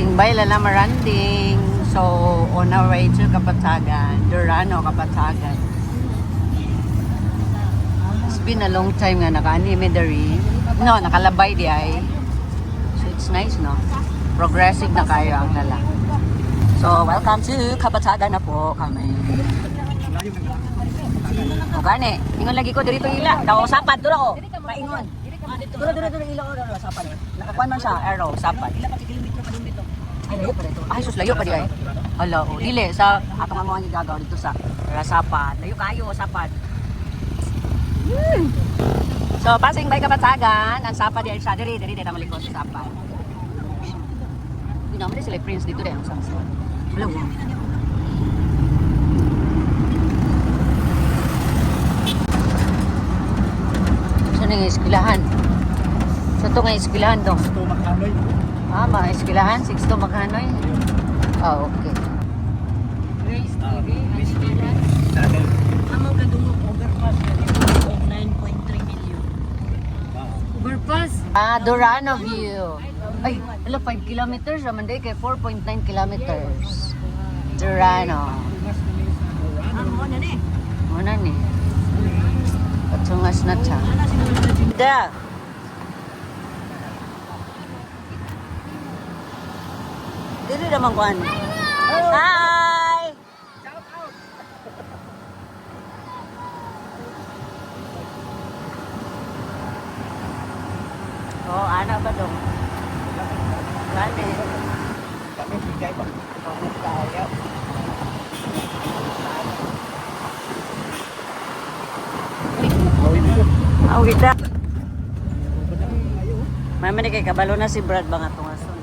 Passing by Lala Maranding. So, on our way to Kapatagan. Durano, Kapatagan. It's been a long time nga naka-anime dari. No, nakalabay di ay. So, it's nice, no? Progressive na kayo ang lala. So, welcome to Kapatagan na po kami. O gani, ingon lagi ko dito ila. Daw sapat duro ko. Paingon. Duro ila ko duro sapat. Nakakuan man siya arrow sapat. Ay layo pa dito. Ay sus layo pa di ay. Hala, o dili sa atong amo ang gagaw dito sa sapat. Layo kayo sapat. So, passing by Kapatagan, ang sapat di ay siya diri na malikot sa sapat. Naman sila prince dito rin ang Samson. Hello. Saan nga iskilahan? Sa ito nga iskilahan dong? 6 Maghanoy. Ah, mga iskilahan? 6 to Maghanoy? Ah, okay. Grace TV, iskilahan? Amang kadungog overpass na dito of 9.3 million. Overpass? Ah, Durano View. Ay, ala 5 kilometers naman day kay 4.9 kilometers. Durano. Muna ni. Patsungas na siya. Da. Dili naman kuan. Hi. Shout out. Oh, ana ba dong? Gani. Kami bigay pa. Kami kaya. Oh, kita. May man kay kabalo na si Brad ba nga tungason.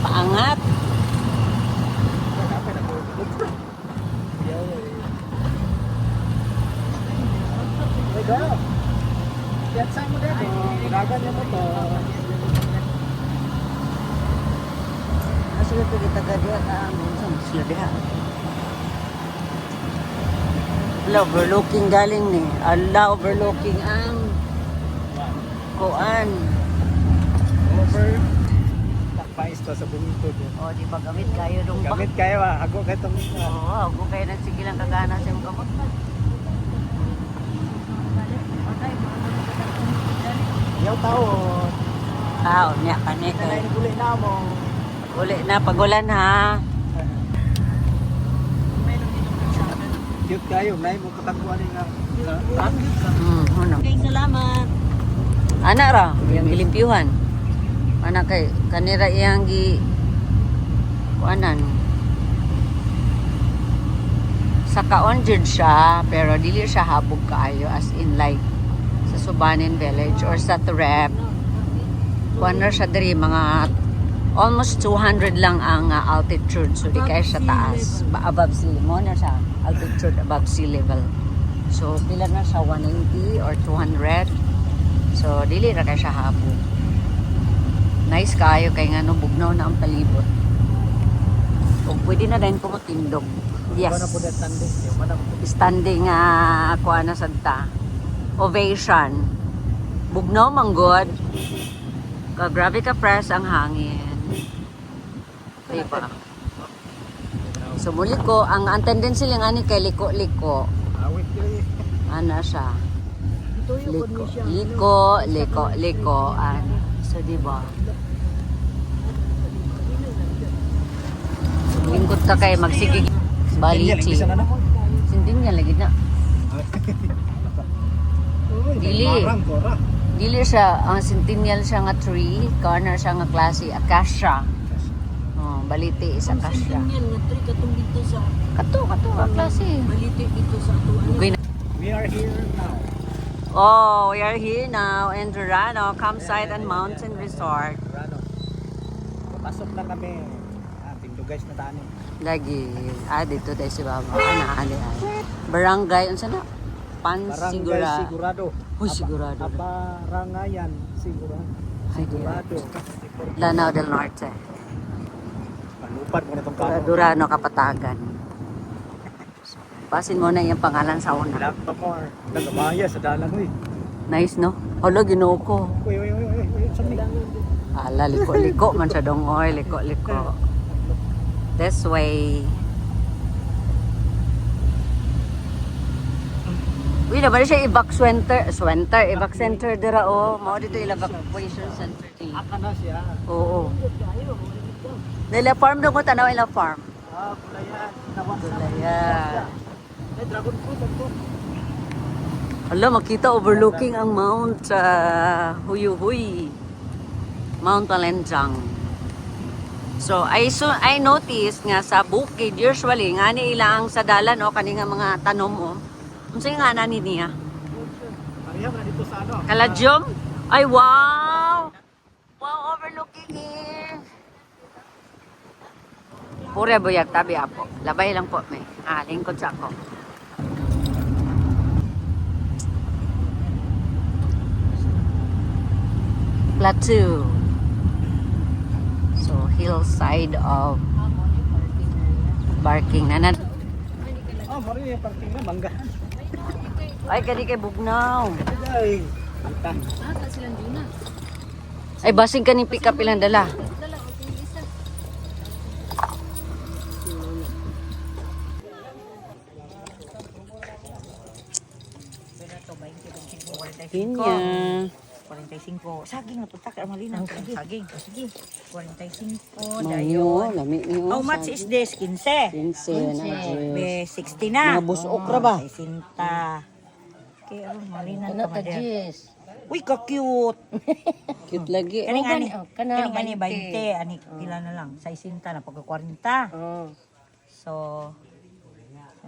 Paangat. Piatsa mo dito. Dagan niya mo to. Asal itu kita gaduh ang sila diha. Ala, overlooking galing ni. Ala, overlooking ang kuan. Over. Takpais to sa bungito. O, di ba gamit kayo dong ba? Gamit kayo Hago kayo itong... Oo, kung kayo nagsigilang kagana sa mga kamot. Yaw tao. Ah, niya kani Kaya kay. naguli na mo. Uli na pagulan ha. Cute kayo. Nay mo katakuan nga. Ano? Okay, salamat. Ana ra, yang gilimpyuhan. Ana kay kanira iyang gi kuanan. Sa kaon jud siya, pero dili siya habog kaayo as in like sa Subanen Village or sa Trep. Kuaner siya diri mga almost 200 lang ang altitude, so di kaya siya taas. Above sea level mo na siya, altitude above sea level. So pila na siya 190 or 200. So dili ra kay siya habog. Nice kayo kay ngano bugnaw na ang palibot. Ug pwede na din kumutindog. Yes. Ano po na standing? Standing kuha na sadta. Ovation. Bugnaw manggod. Grabe ka press ang hangin. Diba? So muli ko, ang tendency lang ani kay liko-liko. Awit kiri. Ana siya. Liko. So diba? Lingkod ka kay magsigig. Baliti. Sinding niya lagi na. Dili. Dili siya, ang centennial siya nga tree, corner siya nga klase, acacia. Oh, baliti is acacia. Yan, nga tri katong dito sa Kato, ang klase. baliti dito sa atuan. We are here now. Oh, we are here now in Durano, Campsite and Mountain Resort. Rano. Pasok na kami. Tindugay na tani. Lagi, dito tayo si Baba. Ali. Barangay, unsa na? Barangay Sigurado. Uy, sigurado. Barangayan Sigurado. Sigurado. Lanao del Norte. Panupad mo na itong Durano, Kapatagan. Pasin mo na yung pangalan sa una. Laptop mo. Nagabaya sa dalan mo eh. Nice, no? Hala, ginoo ko. Uy. Saan ni? Ala, liko-liko man siya dong. Oy, liko-liko. This way. Uy, naman siya evac center. Evac center dira, oh. Mao dito yung evacuation center. Aka na siya. Oo. Nila farm doon ko tanaw ila farm. Gulayan. Nawas na. Gulayan. Ay, dragon fruit ako. Hala, makita overlooking ang Mount Huyuhuy. Mount Palenjang. So, I noticed nga sa bukid, usually, nga ni ilang sa dalan, o, kani nga mga tanom, o. Unsa nga nani niya? Ariya na dito sa ano? Kaladyom? Ay, wow! Wow, overlooking here. Pure buyag tabi apo. Labay lang po, may. Lingkod sa ako. Plateau. So, hillside of barking. Nanan. Oh, mari yung parking na, manggahan. Ay, kani kay Bugnaw. Ay, anta. Ay, basing ka ni pick up ilang dala. Kinya. 45. Saging na punta ka malinaw. Saging. Sige. 45. Mayo, lami niyo. How much is this? 15. 15 na Be 60 na. Mga busok ra ba? 60. Kaya malinaw Ano ka ka, madyan. Jis? Uy, ka-cute. Cute lagi. Kaning ani, Kana kaning ani 20, ani pila na lang, 60 na pagka 40. Oh. So,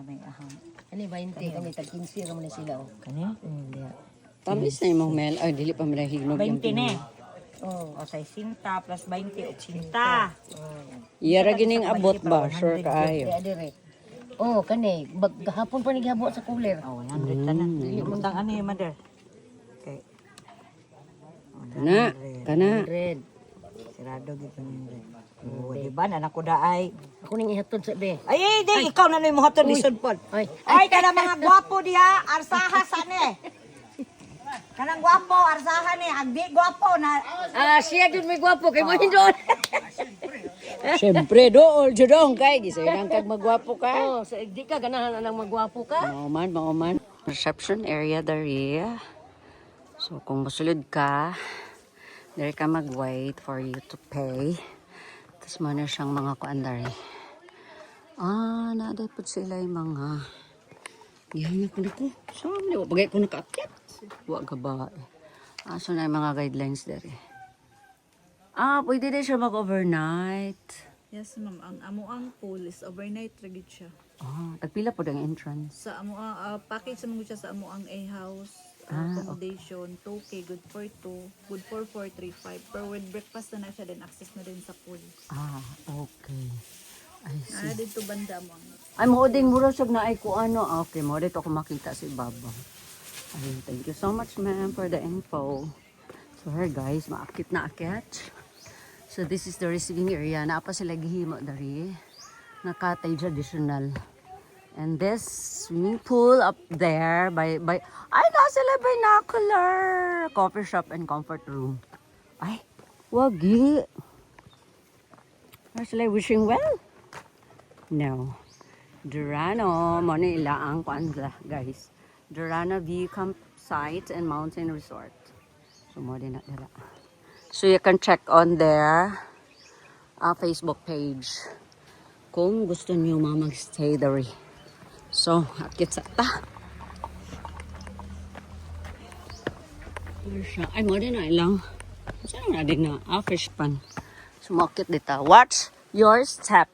may ahang. Ani 20 kani tag 15 ra man sila. Kani? Hindi. Tamis na imong mel. Ay dili pa man hignog 20 na. Oh. O 60 plus 20, 80. Iyara gining abot ba? Sure kaayo. Oh, kani gahapon pa nighabot sa cooler. Oh, 100 ta na. Dili mo tang ani, mother. Okay. Kana. Red. Sirado gid ni. Oh, di ba na ko daay. Ako ning ihatod sa be. Ay, di ikaw na mo hatod lisod pod. Ay. Ay, kana mga gwapo diha, arsaha sane. Kanang gwapo, arsaha ni, agdi gwapo na. Siya jud may gwapo kay mo hindon. Syempre dool judong kay gisayang kag magwapo ka. Oh, sa di ka ganahan nang magwapo ka. Mauman. Reception area dari. So kung mosulod ka, dari ka mag-wait for you to pay. Tapos mo na siyang mga kuan dari. Naday po sila yung mga yan ko dito. So, bagay ko nakaakyat. Huwag ka ba? So na yung mga guidelines dari. Pwede din siya mag-overnight. Yes, ma'am. Ang amuang pool is overnight ragid siya. Tagpila po ang entrance. Sa amuang package sa mga siya sa amuang A-house, accommodation, 2K, good for 2, good for 435. Per with breakfast na siya, then access na din sa pool. Okay. I see. Dito banda mo. Ay, mo din mura siya na ay ko ano. Okay, mo dito ako makita si Baba. Ayun, thank you so much ma'am for the info. So here guys, maakit na akyat. So this is the receiving area. Naapa sila gihimo dari. Nakatay traditional. And this swimming pool up there by ay nasa sila binocular. Coffee shop and comfort room. Ay, wagi. Are sila wishing well? No. Durano, mo ni ilaang kuan guys. Durano View Campsite and Mountain Resort. So mo din na dala. So you can check on their Facebook page kung gusto niyo mag-stay there. So, akit sa ta. Ay, mo din na ilang. Saan na din na? Fish pan. So, makit dito. Watch your step.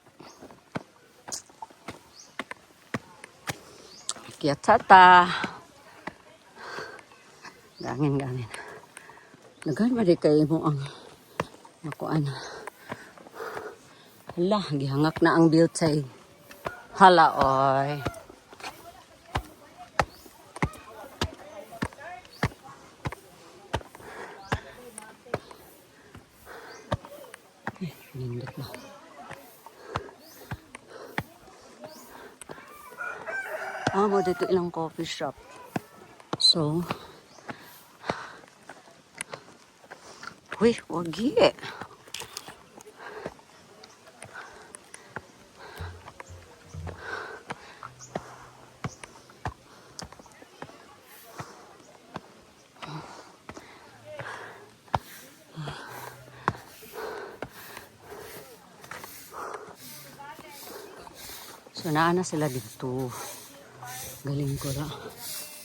Akit sa ta. Gangin. Nagan ba di kayo mo ang nakuan. Hala, gihangak na ang beauty. Hala, oy. Nindot na. Mo dito ilang coffee shop. So, uy, wagi eh. So, naana sila dito. Galing ko na.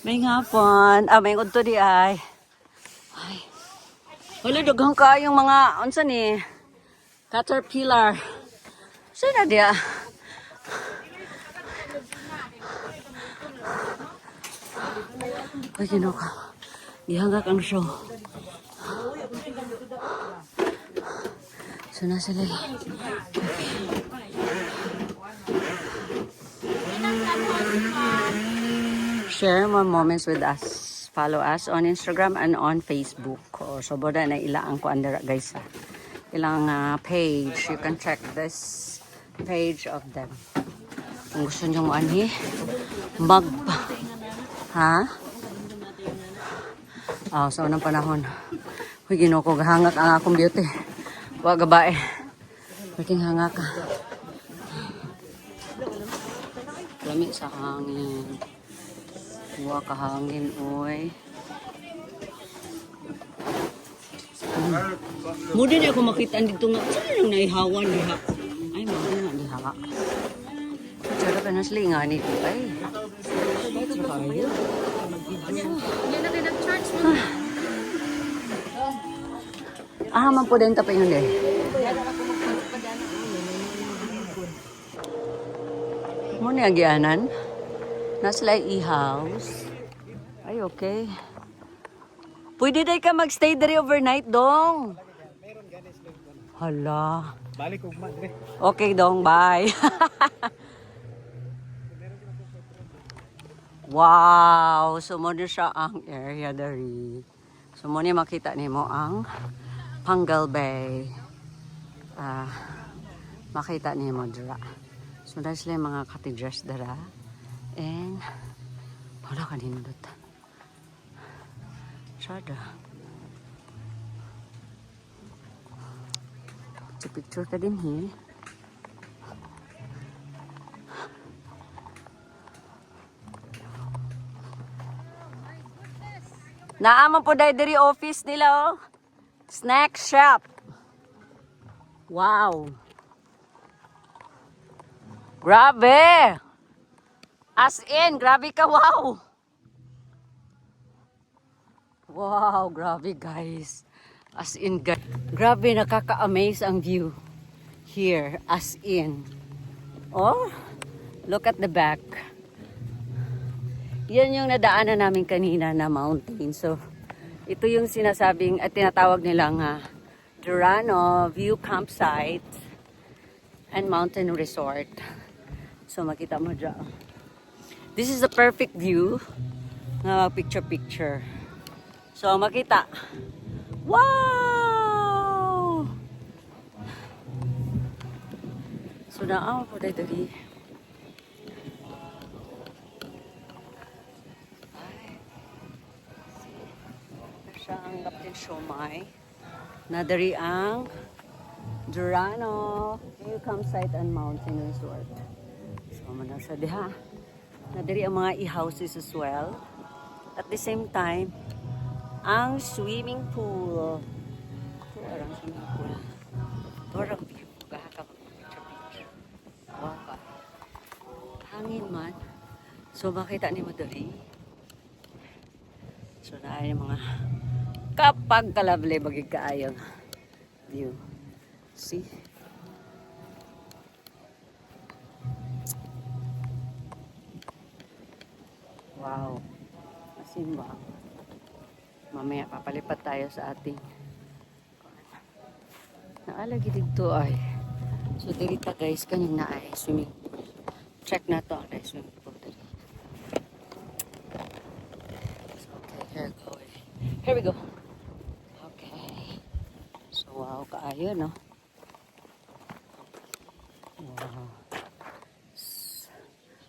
May hapon. May udto di ay. Ay. Wala, daghang ka yung mga, unsa ni? Caterpillar. Sino dia? Ay, gino ka. Ihangak ang show. So, na sila. Share more moments with us. Follow us on Instagram and on Facebook. O, so, boda na ilaan ko andara guys ha. Ilang page. You can check this page of them. Kung gusto nyo mo anhi, ha? So, unang panahon. Uy, gino ko, hangak ang akong beauty. Huwag gabae. Pwedeng hangak ka. Lamig sa hangin. Huwag kahangin, uy. Muna na ako makita dito nga. Saan nang naihawan diha? Ay, muna nga diha. Tsara ka na sila nga nito. Ay. Man po din tapay yun eh. Muna agianan. Nasa e-house. Ay, okay. Pwede day ka magstay dari overnight, dong. Hala. Balik ugma dire. Okay, dong. Bye. Wow. Sumunod siya ang area dari. Sumunod makita nimo ang Pangal Bay. Makita nimo dira. So, dahil sila yung mga cottages dara. And, wala ka nindot. Sada. Picture ka din here. Naaman po diri office nila, oh. Snack shop. Wow. Grabe. As in, grabe ka, wow. Wow, grabe guys. As in, grabe, nakaka-amaze ang view here. As in. Oh, look at the back. Yan yung nadaanan namin kanina na mountain. So, ito yung sinasabing at tinatawag nilang Durano View Campsite and Mountain Resort. So, makita mo dyan. This is a perfect view na picture-picture. So, makita. Wow! So, naawa po tayo dali. Siya ang Captain Siomai. Nadari ang Durano View Campsite and Mountain Resort. So, manasa diha. Nadari ang mga e-houses as well. At the same time, ang swimming pool. Ito ang swimming pool. Ito ang view. Kahaka picture-picture. Wow ka. Hangin man. So makita ni Madali. So na ay mga kapag kalable bagig kaayong view. See? Wow. Asin ba? Mamaya papalipat tayo sa ating naalagi dito ay. So dito guys, kanina ay swimming pool. Check na to ang swimming pool dito. So, okay, here we go. Okay. So wow, kaayo no. Wow.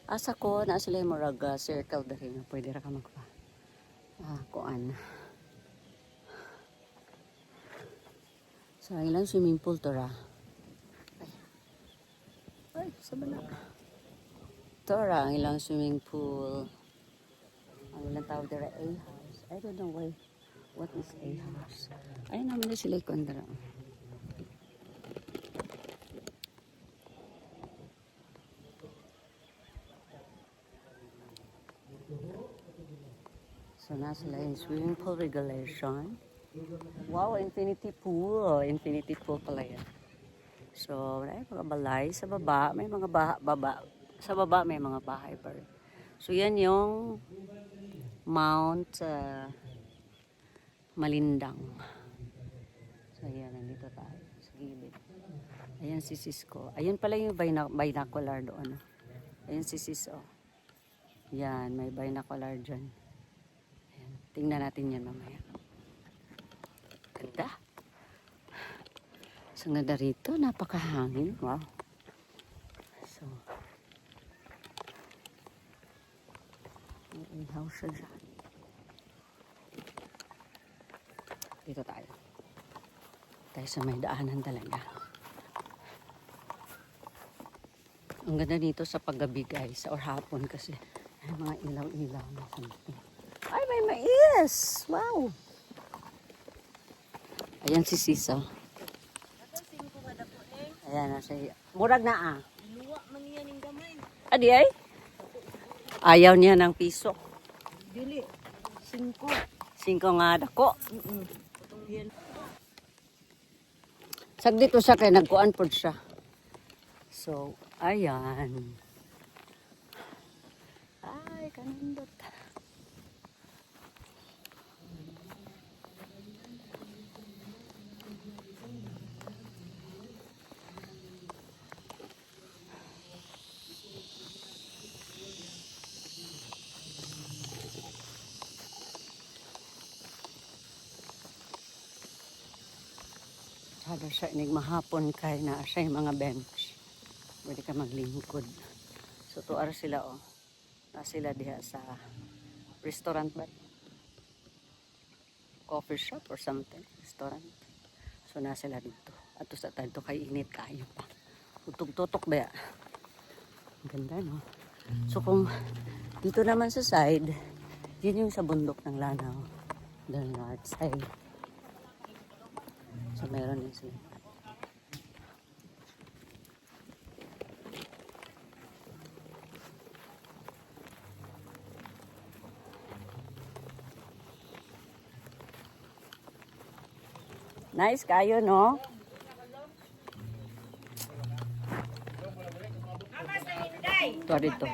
Asa ko na sila yung murag circle dali nga pwede ra ka magpa kuan. So ilang swimming pool to ra. Ay, sa bala. To ra ang ilang swimming pool. Ang ilang tawag dira A house. I don't know why. What is A house? Ay naman na sila kuan dira. So, nasa sila yung swimming pool regulation. Wow, infinity pool. Infinity pool pala yan. So, may mga balay sa baba. May mga baba. Sa baba may mga bahay pa rin. So, yan yung Mount Malindang. So, yan. Nandito tayo. Sa gilid. Ayan si Cisco. Ayan pala yung binocular doon. Ayan si Cisco. Yan, may binocular dyan. Tingnan natin yan mamaya. Ganda. So, ganda rito. Napakahangin. Wow. So, may house siya dyan. Dito tayo. Tayo sa may daanan talaga. Ang ganda dito sa paggabi guys. Or hapon kasi. Ay, mga ilaw-ilaw na something. Ay, may mais! Wow! Ayan si Sisa. Ayan na siya. Murag na ah. Adi ay? Ayaw niya ng piso. Dili. 5. 5 nga dako. Sagdito siya kay nagkuan pod siya. So, ayan. Ay, kanindot. Sada siya inig mahapon kay na siya yung mga bench. Pwede ka maglingkod. So tuar sila oh. Na sila diha sa restaurant ba? Coffee shop or something. Restaurant. So na sila dito. At sa tanto kay init kayo pa. Tutog-tutok ba ya? Ganda no? So kung dito naman sa side, yun yung sa bundok ng Lanao. The north side. So, meron din sila. Nice kayo, no? Ito dito.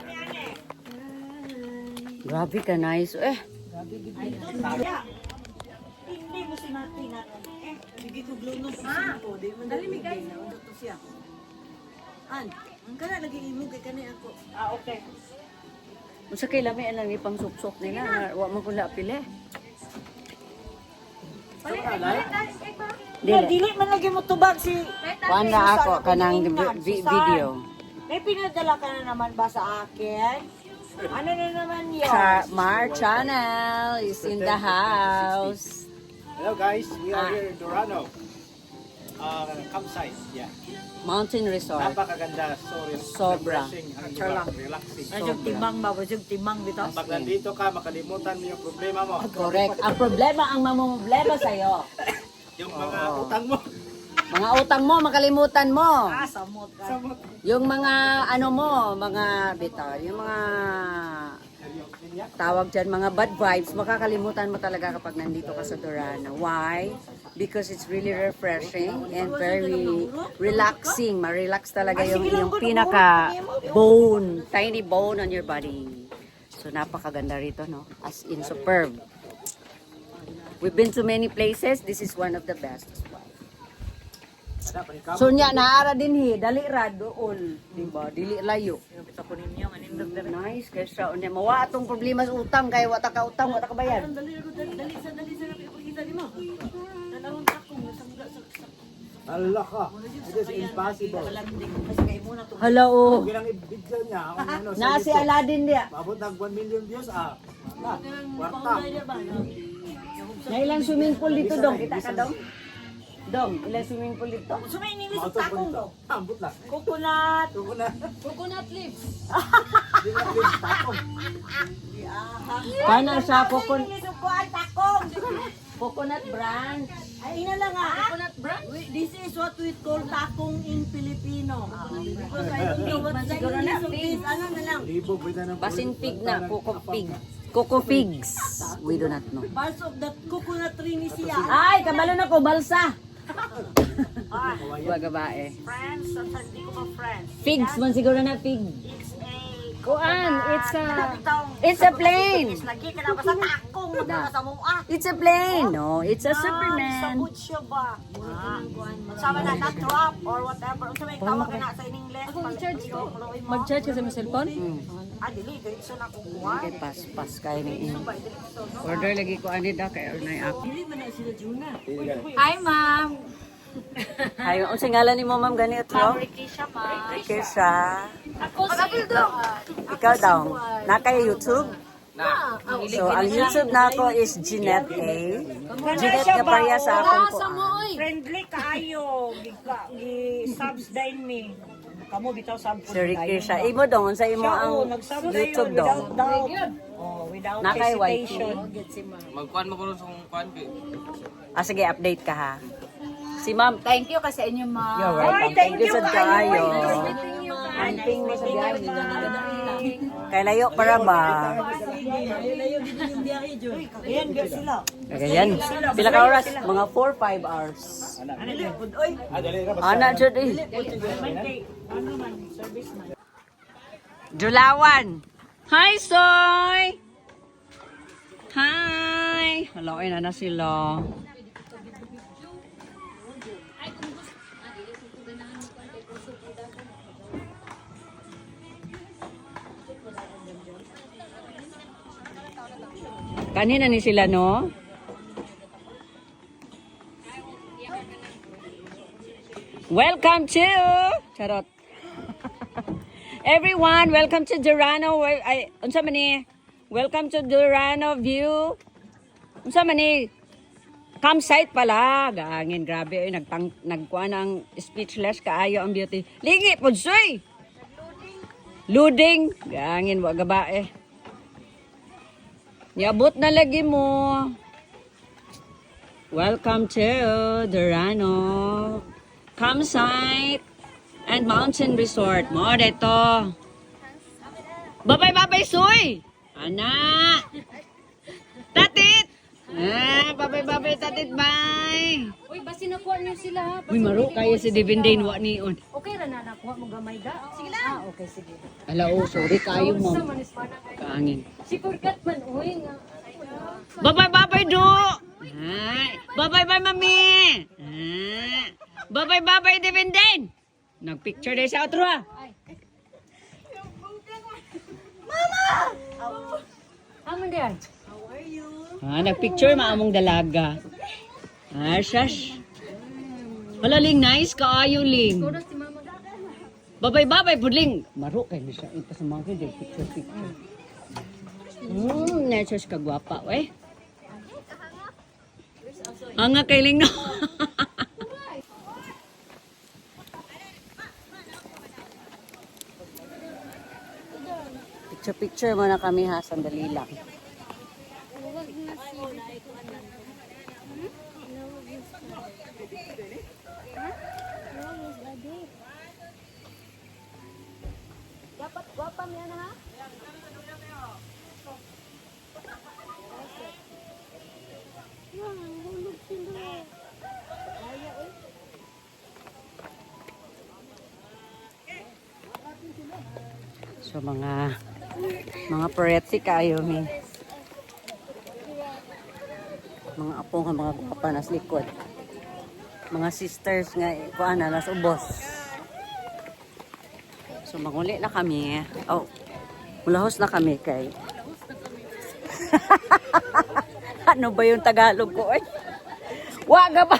Grabe ka, nice. Hindi mo sinatinan. Sige ko glunos sa ko. Di man dali migay na to siya. An, ang kana lagi imo kay kanay ako. Okay. Unsa kay lami lang ni pang suksok nila, wa man kula pili. Dili man lagi mo tubag si Kuan na ako kanang video. May pinadala ka na naman ba sa akin? Ano na naman yun? Mar Channel is in the house. Hello guys, we are here in Dorano. Campsite, yeah. Mountain Resort. Napakaganda, Sobra. refreshing, ang lugar, relaxing. Nasyung timang ba? Wasyung timang bito? Pag nandito ka, makalimutan mo yung problema mo. Correct. Ang problema, ang mamumblema sa'yo. Yung mga utang mo. Mga utang mo, makalimutan mo. Samot ka. Yung mga ano mo, mga bitaw, yung mga tawag dyan, mga bad vibes, makakalimutan mo talaga kapag nandito ka sa Dorano. Why? Because it's really refreshing and very relaxing. Ma-relax talaga yung pinaka bone, tiny bone on your body. So napakaganda rito, no? As in superb. We've been to many places. This is one of the best as well. So nya naara din hi, dali ra dool, di ba? Dili layo. Nice kay sa unya mawa atong problema sa utang kay wa ta ka utang, wa ta ka bayad. Dali sa pakita ni mo. Dalawang ako sa Hala ka. It is impossible. Hala oh. Kung ilang video niya, kung ano, sa Na si YouTube, Aladdin dia. Maabot ng 1 million views, kwarta. Na ilang swimming pool dito dong? Kita ka dong? Dong, ilang swimming pool dito? Sumainin Mauto sa po takong nito. do. Ambot lang. Coconut. Coconut leaves. Hindi na yung takong. Kana siya Inisog ko ay takong. coconut brand. Ay, ina lang ah. Coconut brand. This is what we call takong in Filipino. Because I don't know what's the English of this. Ano na lang. Libo, pwede na. Basin pig na, coco pig. Coco pigs. We do not know. Parts of the coconut tree ni siya. Ay, kabalo na ko, balsa. Baga ba eh. Friends, hindi ko ba friends? Figs man siguro na pig. Kuan, It's a plane. Lagi ka na ba sa takong? Magkaka sa mua. It's a plane. No, it's a Sa Superman. siya ba? Sama na na drop or whatever. Unsa may tawag na sa in English? Mag-charge ka sa mga cellphone? Ah, dili, diretso na kukuha. Okay, pas kay ni. Order lagi ko ani da kay ornay ako. Hi, ma'am. Ay, unsay ngalan nimo ma'am ganito? Rikisha, ma'am. Rikisha. Ako daw. Ikaw daw. Na kay YouTube? So, ang YouTube na ako is Jeanette A. Jeanette Gaparia sa akong ko. Friendly kaayo. Gi-subs din me. Kamo bitaw sub Si Rikisha. Imo daw, unsa imo ang YouTube daw? Without Na kay YT. Magkuhan mo ko rin sa kung kuhan ko. Sige, update ka ha. Si ma'am, Thank you kasi inyo, ma'am. you're welcome. Thank you sa kaayo. Anting mo sa biyahe. Kay layo para ba? Ayan, girl sila. Ayan. Pila ka oras? Mga 4-5 hours. Ana, jud eh. Julawan. Hi, Soy! Hi! Halain na sila. Kanina ni sila, no? Welcome to... Charot. Everyone, welcome to Durano. Ay, unsa man ni? Welcome to Durano View. Unsa man ni? Campsite pala. Gangin, grabe. Ay, nagkuha ng speechless kaayo ang beauty. Lingi, pudsoy! Loading. Gangin, wag ba eh. Niabot na lagi mo. Welcome to Durano Campsite and Mountain Resort. Mo dito. Babay, Soy. Ana. Tatit. Babay, tatit, bye. Uy, basi nakuha niyo sila. Uy, maro kayo si Divindain wa niyon. Okay ra na nakuha mo gamay da. Sige lang. Ah, okay, sige. Ala, oh, sorry kayo mo. Sa manis pa na kayo. Kaangin. Si Purgat man, uy nga. Babay, do. Ay, babay, mami. Babay, Divindain. Nagpicture din sa outro ha. Amon diyan. Nagpicture maamong dalaga. Shush. Wala, Ling, nice kaayo, Ling. Kuno si mama. Babay, pudling. Maro kayo na siya. Ito sa mga kayo, picture. Nesos ka gwapa, we. Hanga kay Ling, no? Picture mo na kami ha, sandali lang. Dapat gwapa mo yan ha. So mga paretsi kayo mi. Mga apo nga mga papa nas likod. Mga sisters nga kuan na nas ubos. So manguli na kami. Oh. Mulahos na kami kay. Ano ba yung Tagalog ko? Waga ba?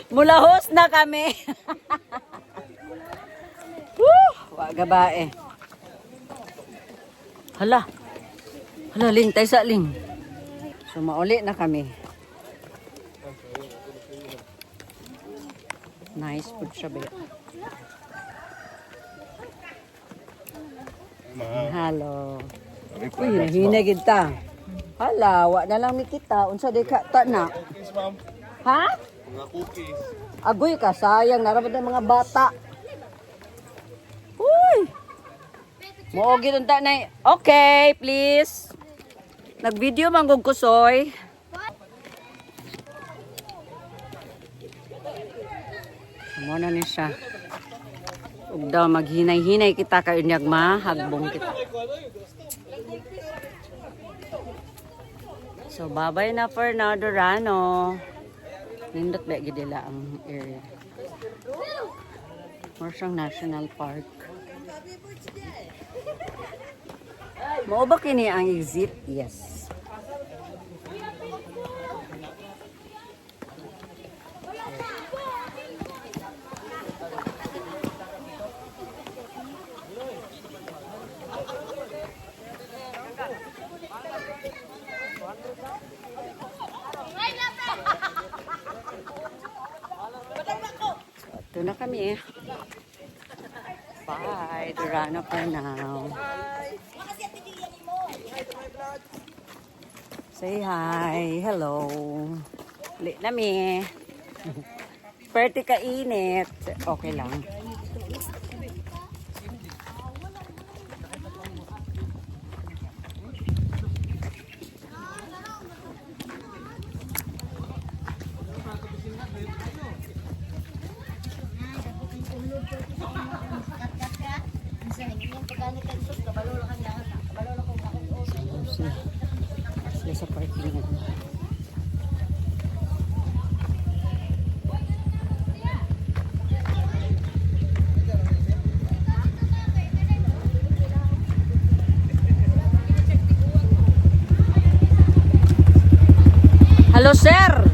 Mulahos na kami. Woo! Waga ba eh. Hala. Hala, Ling. Tayo sa Ling. So, mauli na kami. Nice food siya ba? Halo. Uy, hinagid ta. Hala, wa na lang ni kita. Unsa di ka ta na? Ha? Mga cookies. Agoy ka, sayang. Narapat ng mga bata. Uy! Muogi doon ta na. Okay, please. Nag-video manggog kusoy. Muna ni siya. Ug daw maghinay-hinay kita kayo niyag mahagbong kita. So, bye-bye na for now, Dorano. Nindot ba gidila ang area. More siyang National Park. Mao ba kini ang exit? Yes. Ito na kami. Bye. Dorano for now. Say hi. Hello. Uli nami. Pwerte ka init. Okay lang. Sila sa parking. Hello, sir.